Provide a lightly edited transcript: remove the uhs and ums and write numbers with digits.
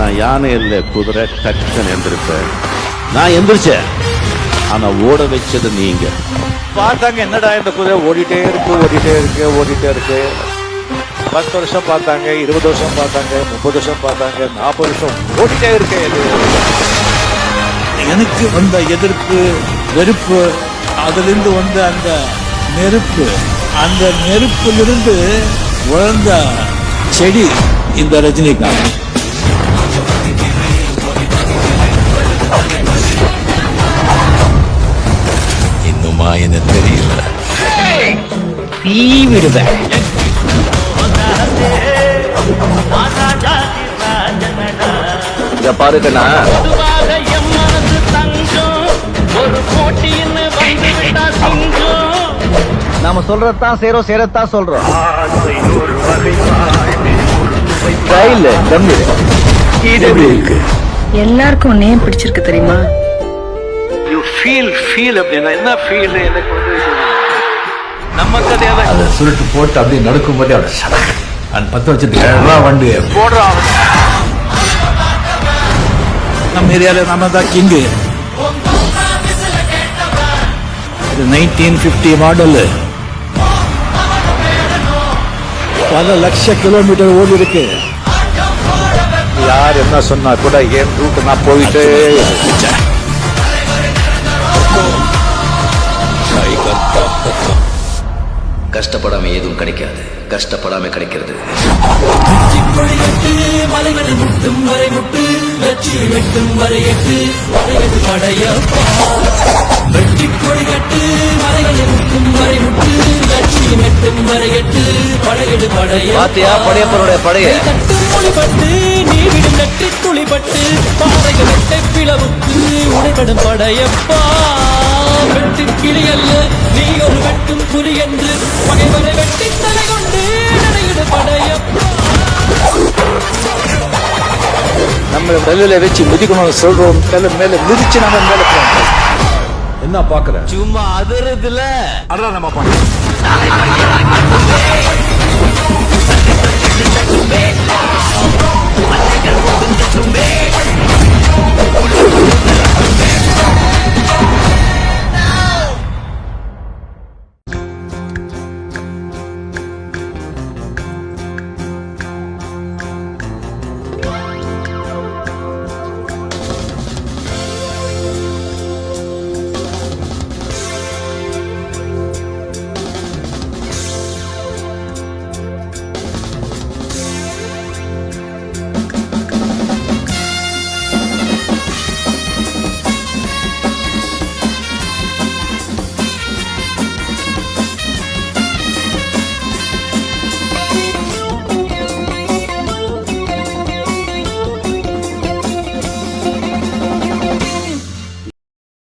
நான் யானை இல்லை குதிரை டக்குன்னு எந்திருப்பேன். நான் எந்திரிச்சேன், ஆனா ஓட வச்சது நீங்க. பார்த்தாங்க, என்னடா இந்த குதிரை ஓடிட்டே இருக்கு. 10 வருஷம் பார்த்தாங்க, 20 வருஷம் பார்த்தாங்க, 30 வருஷம் பார்த்தாங்க, 40 வருஷம் ஓடிட்டே இருக்கு. எனக்கு வந்த எதிர்ப்பு, வெறுப்பு, அதிலிருந்து வந்த அந்த நெருப்பு, அந்த நெருப்பிலிருந்து வளர்ந்த செடி இந்த ரஜினிகாந்த். இன்னுமா என்ன தெரியல, தீ விடுவேன். இத பாருங்கண்ணா, நாம சொல்றதான் செய்யறோம், செய்யறதான் சொல்றோம். எல்லாருக்கும் உன்னையே பிடிச்சிருக்கு தெரியுமா? யூ ஃபீல் அப்படின்னா என்ன ஃபீல்? எனக்கு வந்து நம்ம கதையால அதை சுருட்டு போட்டு அப்படியே நடக்கும் போதே அவட அந்த 10 வச்சுட்டு வண்டி போடுறான். நம்ம ஏரியால நம்ம தான் கிங்கு. இது 1950 மாடல், பல லட்ச கிலோமீட்டர் ஓடி இருக்கு. யார் என்ன சொன்னா கூட என் ரூட் நான் போயிட்டே. கஷ்டப்படாம எதுவும் கிடைக்காது, கஷ்டப்படாம கிடைக்கிறது. பாத்தியா படையப்பருடைய படைய உடைபடும் படையப்பா. வெட்டு கிளி அல்ல நீ, ஒரு வெட்டும் புலி என்று பகைவரை வெட்டி தலை கொண்டு நடையிடு படையப்பா. நம்ம வெளியில வச்சு மிதிக்கணும்னு சொல்றோம், மேல மிதிச்சு நம்ம மேல போறோம். என்ன பாக்குற? சும்மா அதிரதுல அதான் நம்ம பண்ண